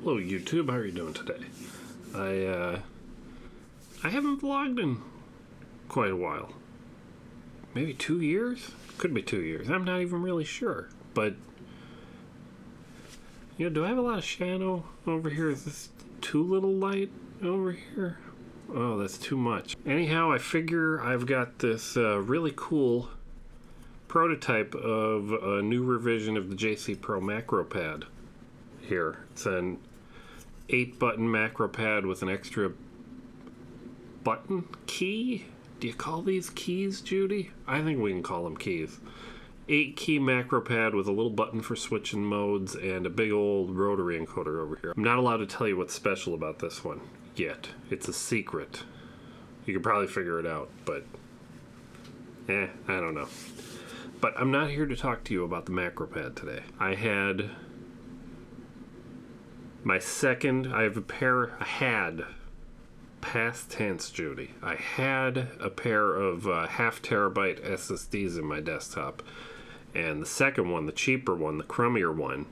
Hello YouTube, how are you doing today? I haven't vlogged in quite a while. Maybe 2 years? Could be 2 years. I'm not even really sure. But, do I have a lot of shadow over here? Is this too little light over here? Oh, that's too much. Anyhow, I figure I've got this really cool prototype of a new revision of the JC Pro macro pad here. It's an 8-button macro pad with an extra button key. Do you call these keys, Judy? I think we can call them keys. 8-key macro pad with a little button for switching modes and a big old rotary encoder over here. I'm not allowed to tell you what's special about this one yet. It's a secret. You could probably figure it out, but I don't know. But I'm not here to talk to you about the macro pad today. I had past tense, Judy. I had a pair of half terabyte SSDs in my desktop, and the second one, the cheaper one, the crummier one,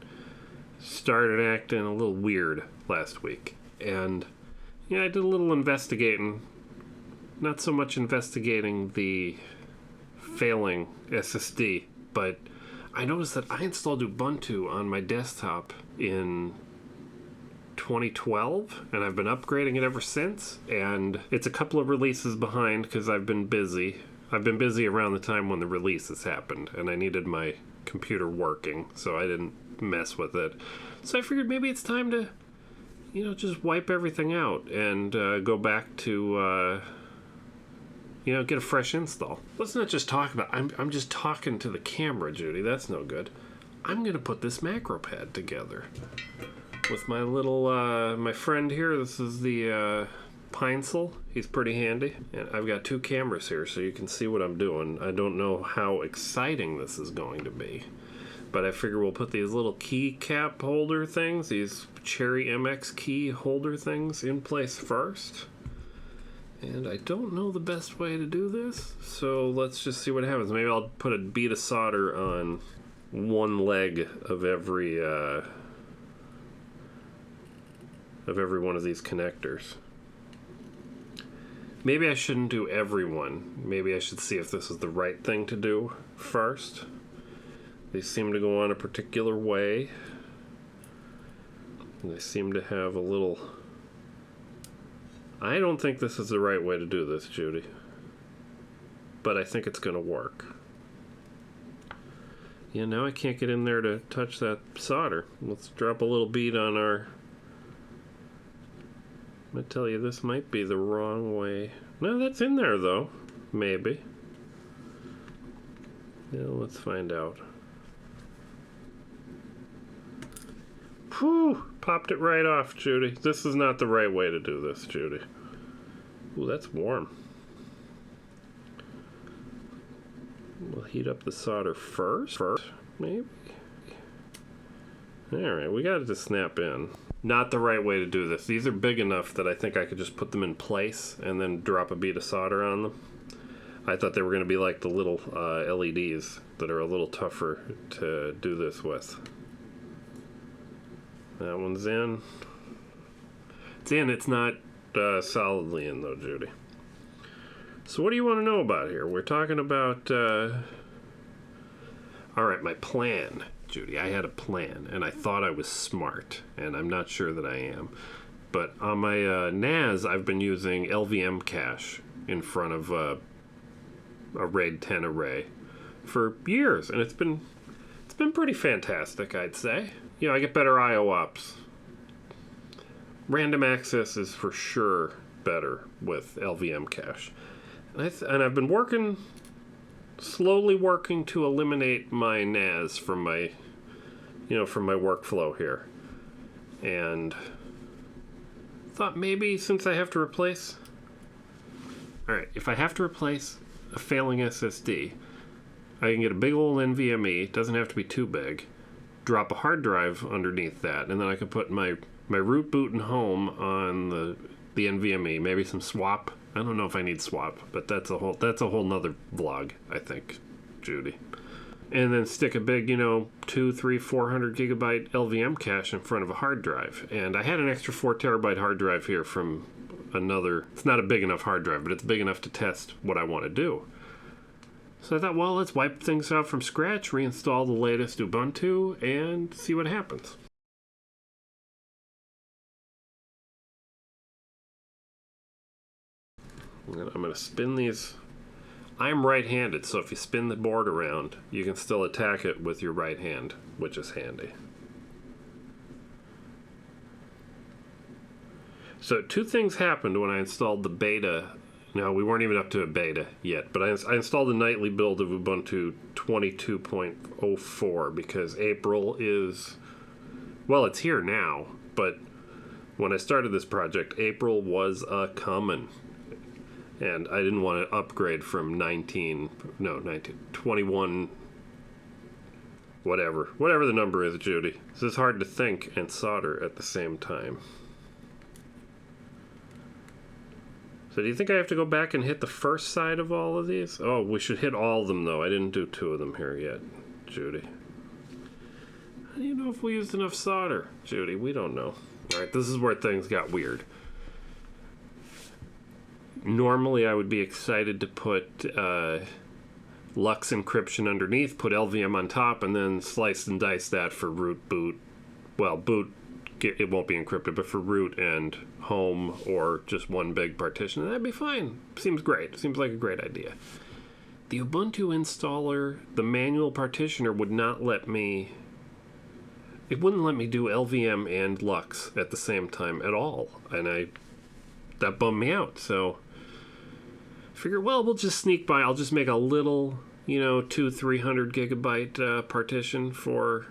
started acting a little weird last week. And I did a little investigating, not so much investigating the failing SSD, but I noticed that I installed Ubuntu on my desktop in 2012, and I've been upgrading it ever since, and it's a couple of releases behind because I've been busy. I've been busy around the time when the releases happened, and I needed my computer working, so I didn't mess with it. So I figured maybe it's time to, just wipe everything out and go back to, get a fresh install. Let's not just talk about I'm just talking to the camera, Judy. That's no good. I'm going to put this macro pad together with my little, my friend here. This is the Pinesil. He's pretty handy. And I've got 2 cameras here so you can see what I'm doing. I don't know how exciting this is going to be, but I figure we'll put these little key cap holder things, these Cherry MX key holder things, in place first. And I don't know the best way to do this, so let's just see what happens. Maybe I'll put a bead of solder on one leg of every one of these connectors. Maybe I shouldn't do every one. Maybe I should see if this is the right thing to do first. They seem to go on a particular way. And they seem to have a little... I don't think this is the right way to do this, Judy. But I think it's going to work. Now I can't get in there to touch that solder. Let's drop a little bead on our... I'm going to tell you, this might be the wrong way. No, that's in there, though. Maybe. Let's find out. Whew! Popped it right off, Judy. This is not the right way to do this, Judy. Ooh, that's warm. We'll heat up the solder first, maybe. Alright, we got it to snap in. Not the right way to do this. These are big enough that I think I could just put them in place and then drop a bead of solder on them. I thought they were going to be like the little LEDs that are a little tougher to do this with. That one's in. It's in. It's not solidly in, though, Judy. So what do you want to know about here? We're talking about... Alright, my plan, Judy. I had a plan, and I thought I was smart, and I'm not sure that I am. But on my NAS, I've been using lvmcache in front of a RAID 10 array for years, and it's been pretty fantastic, I'd say. I get better I/O ops. Random access is for sure better with lvmcache. And I've been slowly working to eliminate my NAS from my, from my workflow here. And thought maybe since I have to replace... Alright, if I have to replace a failing SSD, I can get a big old NVMe. It doesn't have to be too big. Drop a hard drive underneath that, and then I can put my root boot and home on the NVMe. Maybe some swap. I don't know if I need swap, but that's a whole nother vlog, I think, Judy. and then stick a big, 2, 3, 400 gigabyte LVM cache in front of a hard drive. And I had an extra 4 terabyte hard drive here from another. It's not a big enough hard drive, but it's big enough to test what I want to do. So I thought, well, let's wipe things out from scratch, reinstall the latest Ubuntu, and see what happens. I'm going to spin these. I'm right-handed, so if you spin the board around, you can still attack it with your right hand, which is handy. So 2 things happened when I installed the beta. No, we weren't even up to a beta yet, but I installed a nightly build of Ubuntu 22.04 because April is, well, it's here now, but when I started this project, April was a-comin'. And I didn't want to upgrade from 21, whatever the number is, Judy. This is hard to think and solder at the same time. So do you think I have to go back and hit the first side of all of these? Oh, we should hit all of them, though. I didn't do 2 of them here yet, Judy. How do you know if we used enough solder, Judy? We don't know. All right, this is where things got weird. Normally, I would be excited to put Lux encryption underneath, put LVM on top, and then slice and dice that for root, boot. Well, boot, it won't be encrypted, but for root and home or just one big partition, that'd be fine. Seems great. Seems like a great idea. The Ubuntu installer, the manual partitioner, would not let me... It wouldn't let me do LVM and Lux at the same time at all. And that bummed me out, so... Figure, well, we'll just sneak by. I'll just make a little, 200-300 gigabyte partition for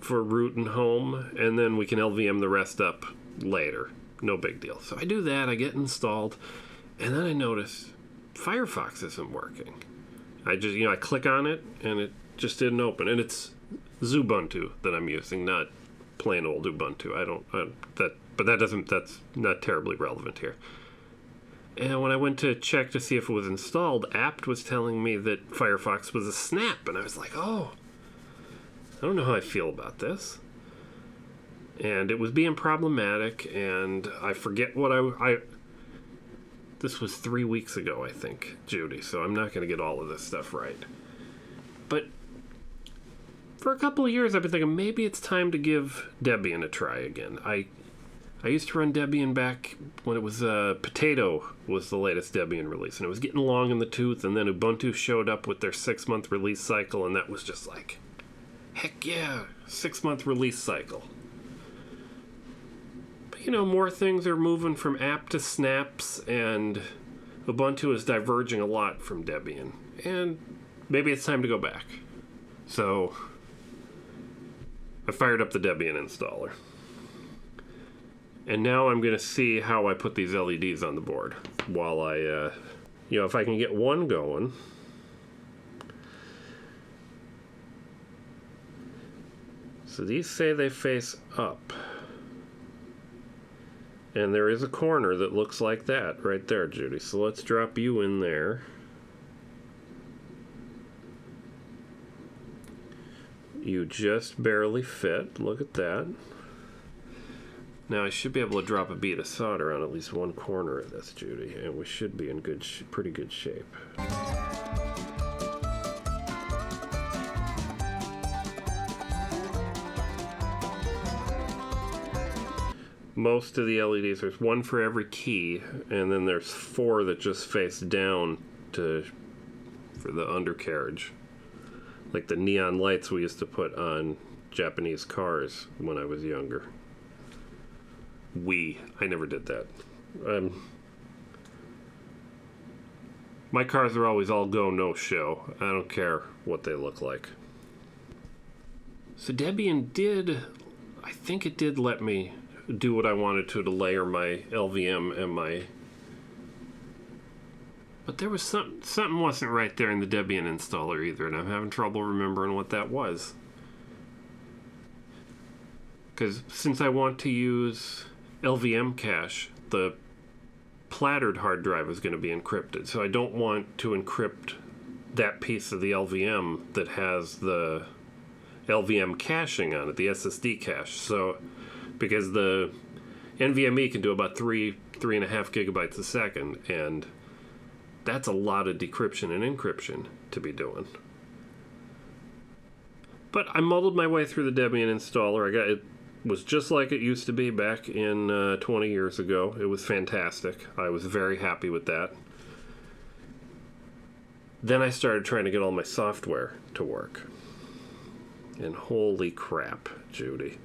root and home, and then we can LVM the rest up later. No big deal. So I do that, I get installed, and then I notice Firefox isn't working. I just, I click on it, and it just didn't open. And it's Ubuntu that I'm using, not plain old Ubuntu. That's not terribly relevant here. And when I went to check to see if it was installed, apt was telling me that Firefox was a snap. And I was like, oh, I don't know how I feel about this. And it was being problematic, and I forget what this was 3 weeks ago, I think, Judy, so I'm not going to get all of this stuff right. But for a couple of years, I've been thinking maybe it's time to give Debian a try again. I used to run Debian back when it was Potato was the latest Debian release, and it was getting long in the tooth, and then Ubuntu showed up with their 6-month release cycle, and that was just like, heck yeah, 6-month release cycle. But more things are moving from apt to snaps, and Ubuntu is diverging a lot from Debian, and maybe it's time to go back. So I fired up the Debian installer. And now I'm going to see how I put these LEDs on the board while I, if I can get one going. So these say they face up. And there is a corner that looks like that right there, Judy. So let's drop you in there. You just barely fit. Look at that. Now I should be able to drop a bead of solder on at least one corner of this, Judy, and we should be in pretty good shape. Most of the LEDs, there's one for every key, and then there's 4 that just face down for the undercarriage. Like the neon lights we used to put on Japanese cars when I was younger. I never did that. My cars are always all go, no show. I don't care what they look like. So Debian I think it did let me do what I wanted to layer my LVM and my... But there was something wasn't right there in the Debian installer either, and I'm having trouble remembering what that was. Because since I want to use lvmcache, the plattered hard drive is going to be encrypted, so I don't want to encrypt that piece of the LVM that has the LVM caching on it, the SSD cache. So, because the NVMe can do about 3.5 gigabytes a second, and that's a lot of decryption and encryption to be doing. But I muddled my way through the Debian installer. It was just like it used to be back in 20 years ago. It was fantastic. I was very happy with that. Then I started trying to get all my software to work. And holy crap, Judy.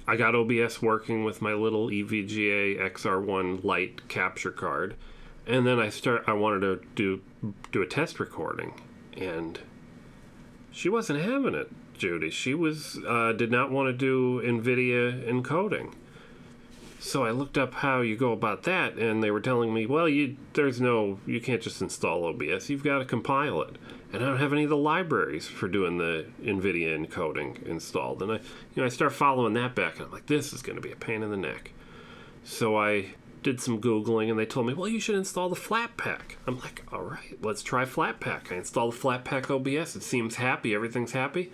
I got OBS working with my little EVGA XR1 Lite capture card. And then I wanted to do a test recording. And she wasn't having it, Judy. She did not want to do NVIDIA encoding. So I looked up how you go about that, and they were telling me, well, you can't just install OBS. You've got to compile it. And I don't have any of the libraries for doing the NVIDIA encoding installed. And I start following that back, and I'm like, this is going to be a pain in the neck. So I did some Googling, and they told me, well, you should install the Flatpak. I'm like, all right, let's try Flatpak. I installed the Flatpak OBS. It seems happy. Everything's happy,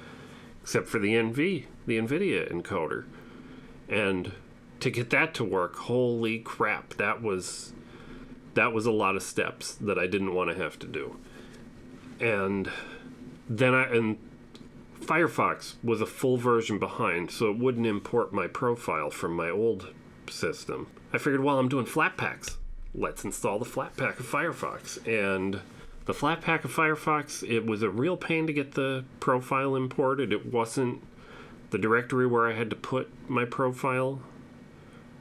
except for the NVIDIA encoder. And to get that to work, holy crap, that was a lot of steps that I didn't want to have to do. And then Firefox was a full version behind, so it wouldn't import my profile from my old system. I figured, while I'm doing Flatpaks, let's install the Flatpak of Firefox. And the Flatpak of Firefox, it was a real pain to get the profile imported. It wasn't the directory where I had to put my profile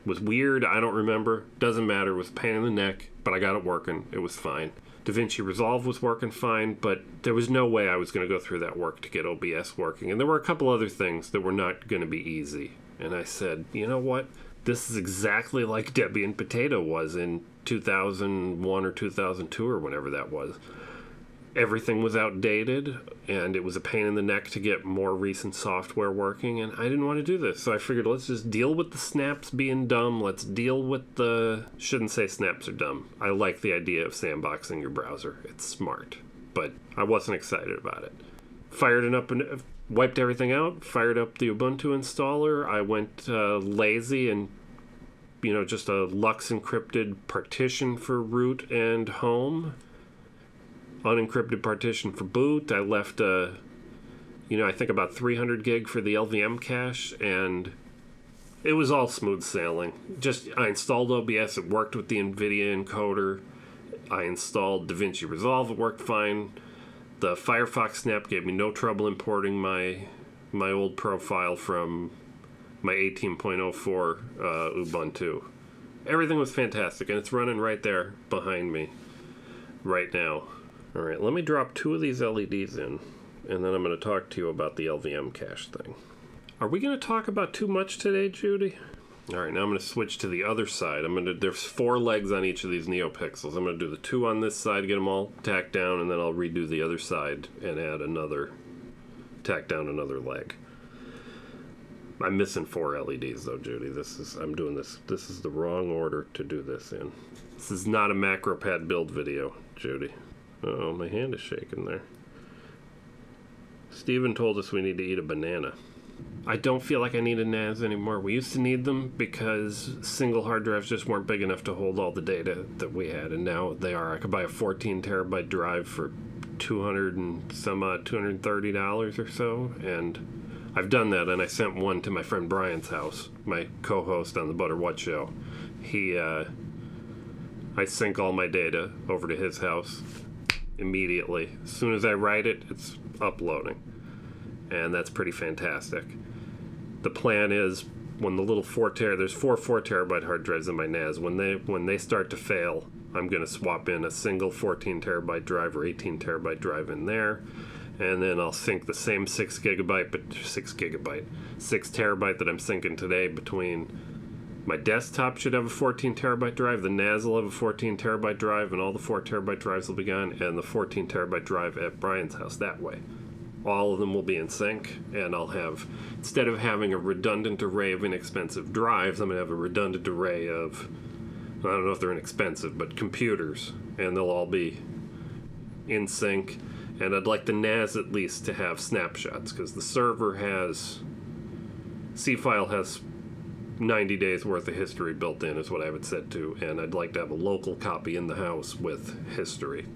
was weird. I don't remember. Doesn't matter. It was a pain in the neck, but I got it working. It was fine. DaVinci Resolve was working fine, but there was no way I was going to go through that work to get OBS working. And there were a couple other things that were not going to be easy. And I said, you know what? This is exactly like Debian Potato was in 2001 or 2002 or whenever that was. Everything was outdated, and it was a pain in the neck to get more recent software working, and I didn't want to do this. So I figured, let's just deal with the snaps being dumb. Let's deal with shouldn't say snaps are dumb. I like the idea of sandboxing your browser. It's smart, but I wasn't excited about it. Fired it up and wiped everything out, fired up the Ubuntu installer. I went lazy and, just a Lux encrypted partition for root and home. Unencrypted partition for boot. I left I think about 300 gig for the LVM cache, and it was all smooth sailing. I installed OBS, it worked with the NVIDIA encoder. I installed DaVinci Resolve, it worked fine. The Firefox snap gave me no trouble importing my old profile from my 18.04 Ubuntu. Everything was fantastic, and it's running right there behind me right now. All right, let me drop 2 of these LEDs in, and then I'm going to talk to you about the LVM cache thing. Are we going to talk about too much today, Judy? All right, now I'm going to switch to the other side. There's 4 legs on each of these NeoPixels. I'm going to do the 2 on this side, get them all tacked down, and then I'll redo the other side and tack down another leg. I'm missing 4 LEDs though, Judy. This is the wrong order to do this in. This is not a MacroPad build video, Judy. Oh, my hand is shaking there. Steven told us we need to eat a banana. I don't feel like I need a NAS anymore. We used to need them because single hard drives just weren't big enough to hold all the data that we had, and now they are. I could buy a 14 terabyte drive for $230 or so, and I've done that, and I sent one to my friend Brian's house, my co-host on the Butter What Show. I sync all my data over to his house immediately. As soon as I write it, it's uploading. And that's pretty fantastic. The plan is, when the little there's 4 terabyte hard drives in my NAS, when they start to fail, I'm going to swap in a single 14 terabyte drive or 18 terabyte drive in there, and then I'll sync the same 6 terabyte that I'm syncing today between. My desktop should have a 14 terabyte drive, the NAS will have a 14 terabyte drive, and all the 4 terabyte drives will be gone, and the 14 terabyte drive at Brian's house that way. All of them will be in sync, and I'll have, instead of having a redundant array of inexpensive drives, I'm going to have a redundant array of I don't know if they're inexpensive, but computers, and they'll all be in sync. And I'd like the NAS at least to have snapshots, because the server has... C-File has 90 days worth of history built in, is what I have it set to, and I'd like to have a local copy in the house with history.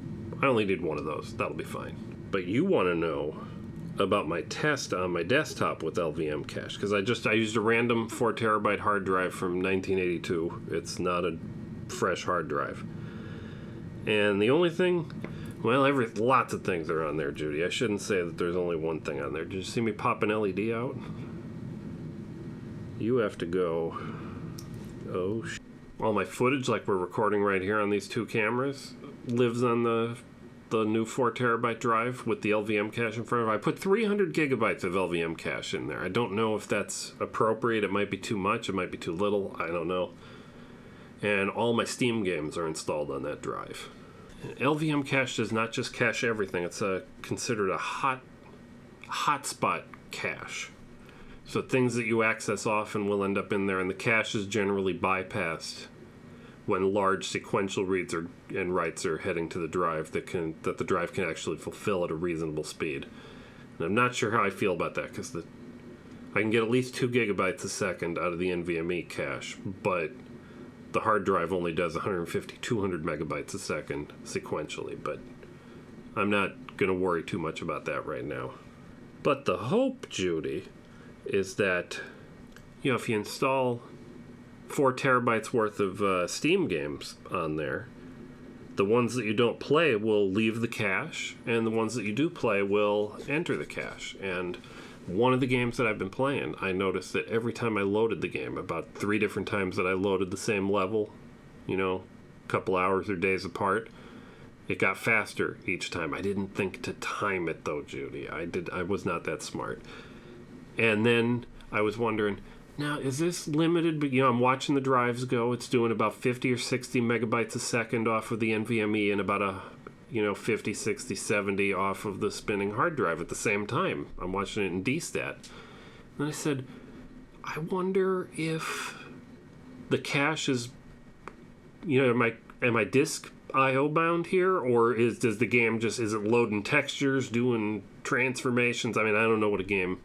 I only need one of those. That'll be fine. But you want to know about my test on my desktop with lvmcache, because I used a random 4 terabyte hard drive from 1982. It's not a fresh hard drive. And the only thing... Well, lots of things are on there, Judy. I shouldn't say that there's only one thing on there. Did you see me pop an LED out? You have to go... Oh, all my footage, like we're recording right here on these 2 cameras, lives on the new 4 terabyte drive with the lvmcache in front of it. I put 300 gigabytes of lvmcache in there. I don't know if that's appropriate. It might be too much. It might be too little. I don't know. And all my Steam games are installed on that drive. lvmcache does not just cache everything. It's considered a hotspot cache. So things that you access often will end up in there, and the cache is generally bypassed when large sequential reads and writes are heading to the drive that the drive can actually fulfill at a reasonable speed. And I'm not sure how I feel about that, because I can get at least 2 gigabytes a second out of the NVMe cache, but the hard drive only does 150, 200 megabytes a second sequentially, but I'm not going to worry too much about that right now. But the hope, Judy, is that, if you install 4 terabytes worth of Steam games on there, the ones that you don't play will leave the cache, and the ones that you do play will enter the cache. And one of the games that I've been playing, I noticed that every time I loaded the game, about 3 different times that I loaded the same level, a couple hours or days apart, it got faster each time. I didn't think to time it, though, Judy. I was not that smart. And then I was wondering, now, is this limited? But, I'm watching the drives go. It's doing about 50 or 60 megabytes a second off of the NVMe and about 50, 60, 70 off of the spinning hard drive at the same time. I'm watching it in DStat. And I said, I wonder if the cache is, am I disk I/O bound here? Or does the game is it loading textures, doing transformations? I don't know what a game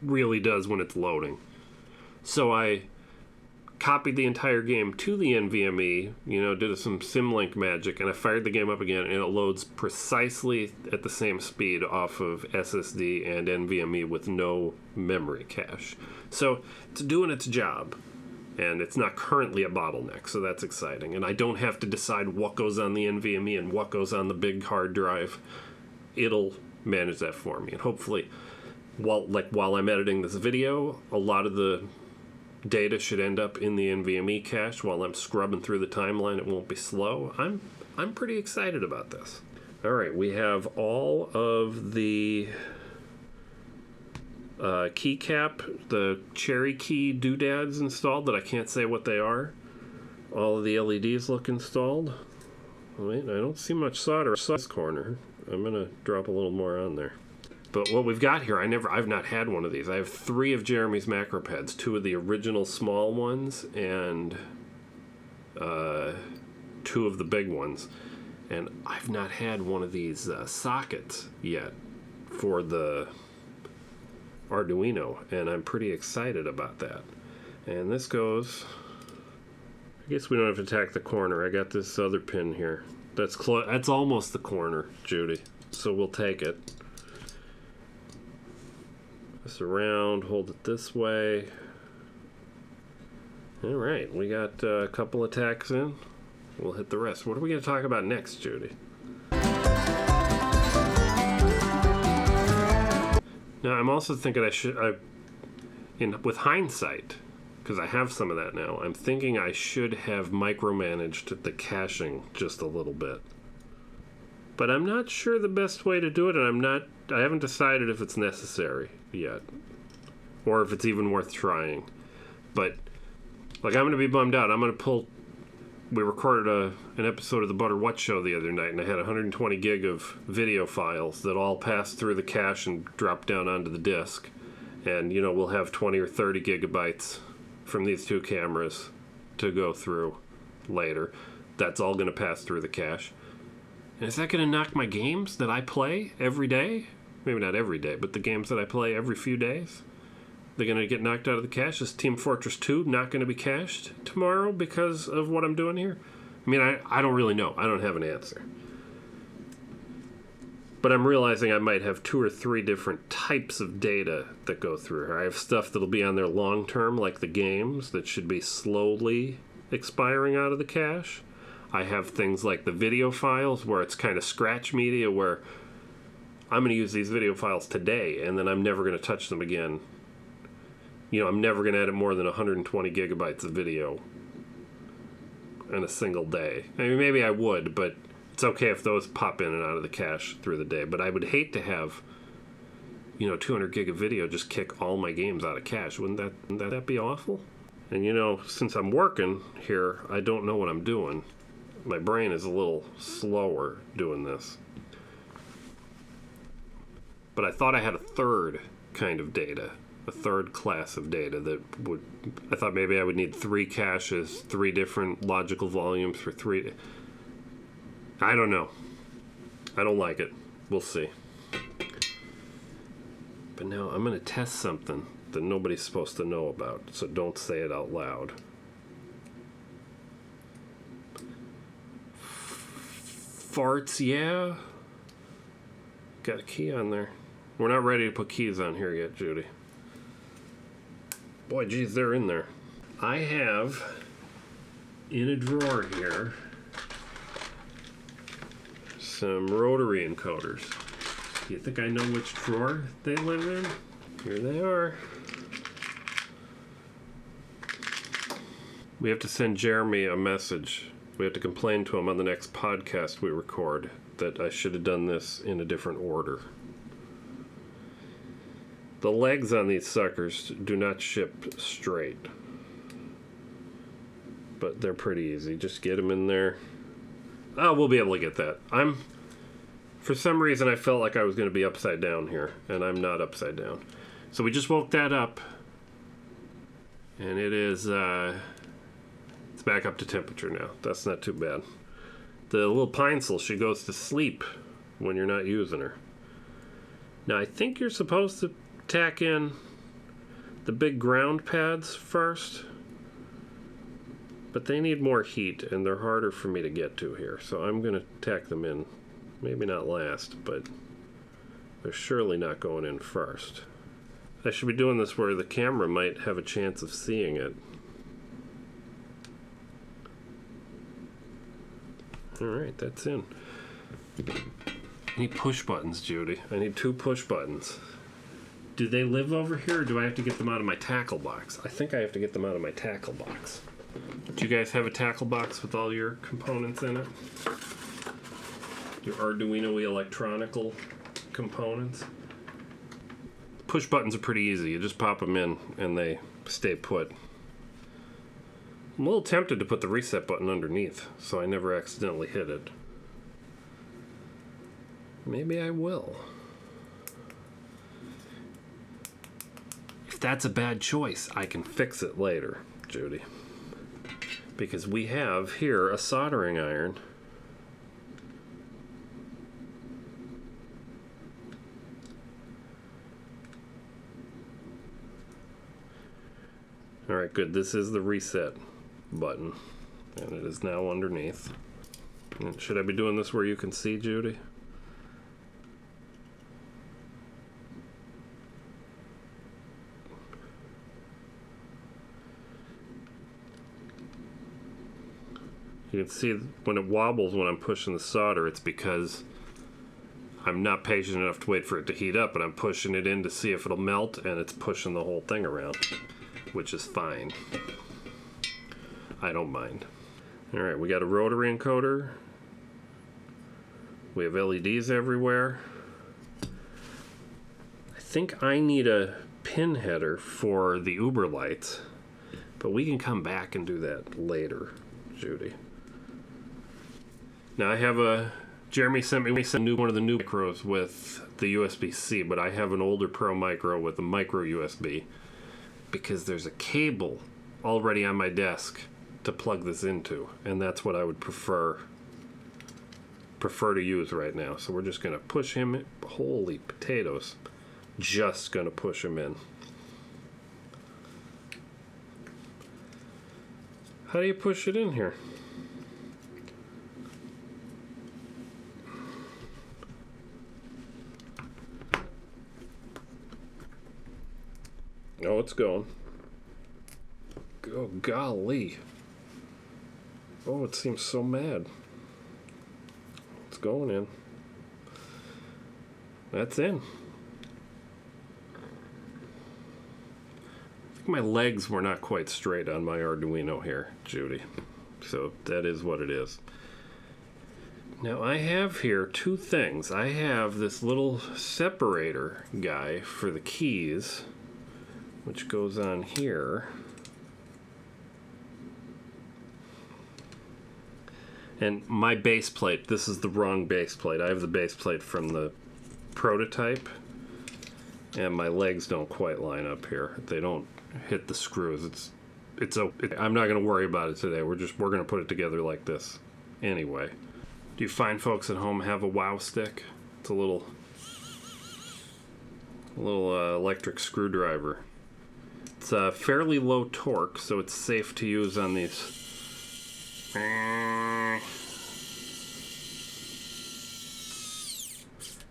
really does when it's loading. So I copied the entire game to the NVMe, did some symlink magic, and I fired the game up again, and it loads precisely at the same speed off of SSD and NVMe with no memory cache. So it's doing its job, and it's not currently a bottleneck, so that's exciting. And I don't have to decide what goes on the NVMe and what goes on the big hard drive. It'll manage that for me, and hopefully while I'm editing this video, a lot of the data should end up in the NVMe cache. While I'm scrubbing through the timeline, it won't be slow. I'm pretty excited about this. All right, we have all of the keycap, the cherry key doodads installed that I can't say what they are. All of the LEDs look installed. Wait, I don't see much solder in this corner. I'm gonna drop a little more on there. But what we've got here, I've not had one of these. I have 3 of Jeremy's macro pads, 2 of the original small ones and 2 of the big ones. And I've not had one of these sockets yet for the Arduino, and I'm pretty excited about that. And this goes, I guess we don't have to tack the corner. I got this other pin here. That's almost the corner, Judy. So we'll take it. This around, hold it this way. All right, we got a couple of tacks in. We'll hit the rest. What are we going to talk about next, Judy? Now, I'm also thinking with hindsight, because I have some of that now, I'm thinking I should have micromanaged the caching just a little bit. But I'm not sure the best way to do it, and I haven't decided if it's necessary yet, or if it's even worth trying. But I'm going to be bummed out. We recorded an episode of the Butter What Show the other night, and I had 120 gig of video files that all passed through the cache and dropped down onto the disk. And we'll have 20 or 30 gigabytes from these 2 cameras to go through later. That's all going to pass through the cache. And is that going to knock my games that I play every day? Maybe not every day, but the games that I play every few days? They're going to get knocked out of the cache? Is Team Fortress 2 not going to be cached tomorrow because of what I'm doing here? I mean, I don't really know. I don't have an answer. But I'm realizing I might have 2 or 3 different types of data that go through here. I have stuff that'll be on there long term, like the games, that should be slowly expiring out of the cache. I have things like the video files where it's kind of scratch media where I'm going to use these video files today and then I'm never going to touch them again. You know, I'm never going to edit more than 120 gigabytes of video in a single day. I mean, maybe I would, but it's okay if those pop in and out of the cache through the day. But I would hate to have, 200 gig of video just kick all my games out of cache. Wouldn't that be awful? And since I'm working here, I don't know what I'm doing. My brain is a little slower doing this. But I thought I had a third kind of data, a third class of data I thought maybe I would need 3 caches, 3 different logical volumes for 3. I don't know. I don't like it. We'll see. But now I'm going to test something that nobody's supposed to know about, so don't say it out loud. Farts, yeah. Got a key on there. We're not ready to put keys on here yet, Judy. Boy, geez, they're in there. I have in a drawer here some rotary encoders. Do you think I know which drawer they live in? Here they are. We have to send Jeremy a message. We have to complain to him on the next podcast we record that I should have done this in a different order. The legs on these suckers do not ship straight. But they're pretty easy. Just get them in there. Oh, we'll be able to get that. For some reason, I felt like I was going to be upside down here, and I'm not upside down. So we just woke that up, and it is, it's back up to temperature now. That's not too bad. The little Pinesel, she goes to sleep when you're not using her. Now, I think you're supposed to tack in the big ground pads first, but they need more heat, and they're harder for me to get to here. So I'm going to tack them in. Maybe not last, but they're surely not going in first. I should be doing this where the camera might have a chance of seeing it. Alright, that's in. I need push buttons, Judy. I need 2 push buttons. Do they live over here, or do I have to get them out of my tackle box? I think I have to get them out of my tackle box. Do you guys have a tackle box with all your components in it? Your Arduino electronical components? Push buttons are pretty easy. You just pop them in and they stay put. I'm a little tempted to put the reset button underneath so I never accidentally hit it. Maybe I will. If that's a bad choice, I can fix it later, Judy. Because we have here a soldering iron. Alright, good. This is the reset button. And it is now underneath. And should I be doing this where you can see, Judy? You can see when it wobbles when I'm pushing the solder, it's because I'm not patient enough to wait for it to heat up, and I'm pushing it in to see if it'll melt, and it's pushing the whole thing around, which is fine. I don't mind. Alright, we got a rotary encoder. We have LEDs everywhere. I think I need a pin header for the Uber lights, but we can come back and do that later, Judy. Now I have Jeremy sent me one of the new micros with the USB-C, but I have an older Pro Micro with a micro USB because there's a cable already on my desk to plug this into, and that's what I would prefer to use right now. So we're just going to push him in. Holy potatoes. Just going to push him in. How do you push it in here? Oh, it's going. Oh, golly. Oh, it seems so mad. It's going in. That's in. I think my legs were not quite straight on my Arduino here, Judy. So that is what it is. Now I have here two things. I have this little separator guy for the keys, which goes on here. And my base plate, this is the wrong base plate. I have the base plate from the prototype, and my legs don't quite line up here. They don't hit the screws. I'm not going to worry about it today. We're going to put it together like this anyway. Do you fine folks at home have a wow stick? It's a little electric screwdriver. It's fairly low torque, so it's safe to use on these.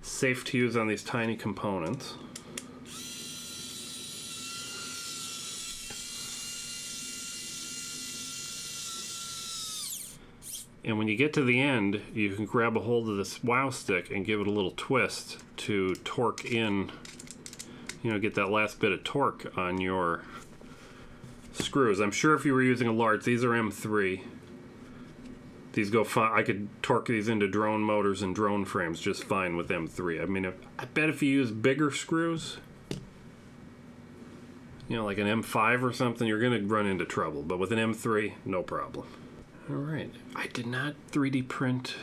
Safe to use on these tiny components. And when you get to the end, you can grab a hold of this wow stick and give it a little twist to torque in, get that last bit of torque on your screws. I'm sure if you were using a large, these are M3. These go fine. I could torque these into drone motors and drone frames just fine with M3. I mean, I bet if you use bigger screws, like an M5 or something, you're going to run into trouble. But with an M3, no problem. All right. I did not 3D print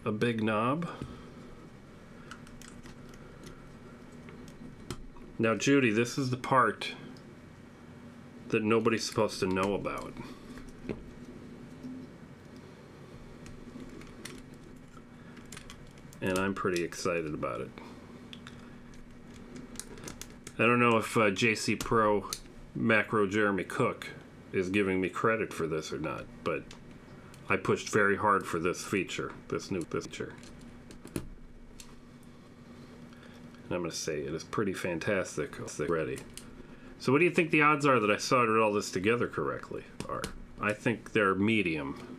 a big knob. Now, Judy, this is the part that nobody's supposed to know about. And I'm pretty excited about it. I don't know if JC Pro Macro Jeremy Cook is giving me credit for this or not, but I pushed very hard for this feature, this new feature. And I'm going to say it is pretty fantastic already. So what do you think the odds are that I soldered all this together correctly are? I think they're medium.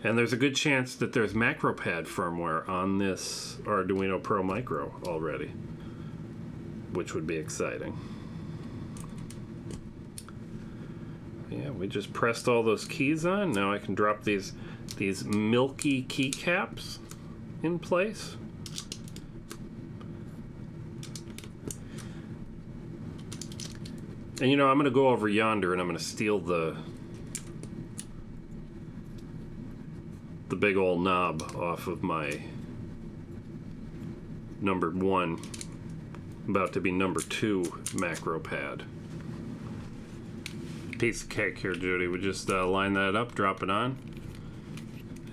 And there's a good chance that there's MacroPad firmware on this Arduino Pro Micro already, which would be exciting. Yeah, we just pressed all those keys on. Now I can drop these milky keycaps in place. And I'm going to go over yonder and I'm going to steal the big old knob off of my number 1, about to be number 2 macro pad. Piece of cake here, Judy. We just line that up, drop it on,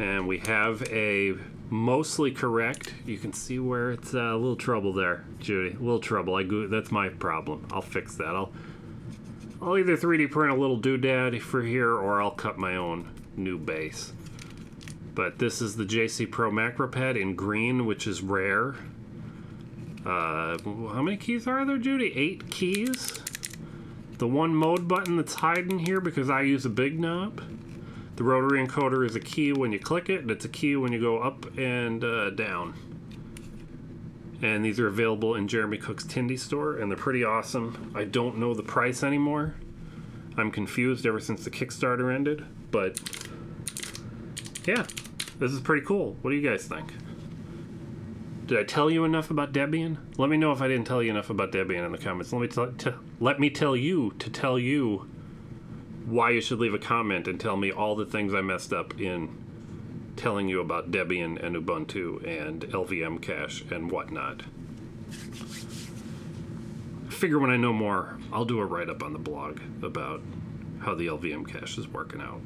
and we have a mostly correct. You can see where it's a little trouble there, Judy. A little trouble. That's my problem. I'll fix that. I'll either 3D print a little doodad for here, or I'll cut my own new base. But this is the JC Pro Macro Pad in green, which is rare. How many keys are there, Judy? 8 keys. The one mode button that's hiding here because I use a big knob. The rotary encoder is a key when you click it, and it's a key when you go up and down. And these are available in Jeremy Cook's Tindy store, and they're pretty awesome. I don't know the price anymore. I'm confused ever since the Kickstarter ended, but yeah, this is pretty cool. What do you guys think? Did I tell you enough about Debian? Let me know if I didn't tell you enough about Debian in the comments. Let me tell you why you should leave a comment and tell me all the things I messed up in telling you about Debian and Ubuntu and lvmcache and whatnot. I figure when I know more, I'll do a write-up on the blog about how the lvmcache is working out.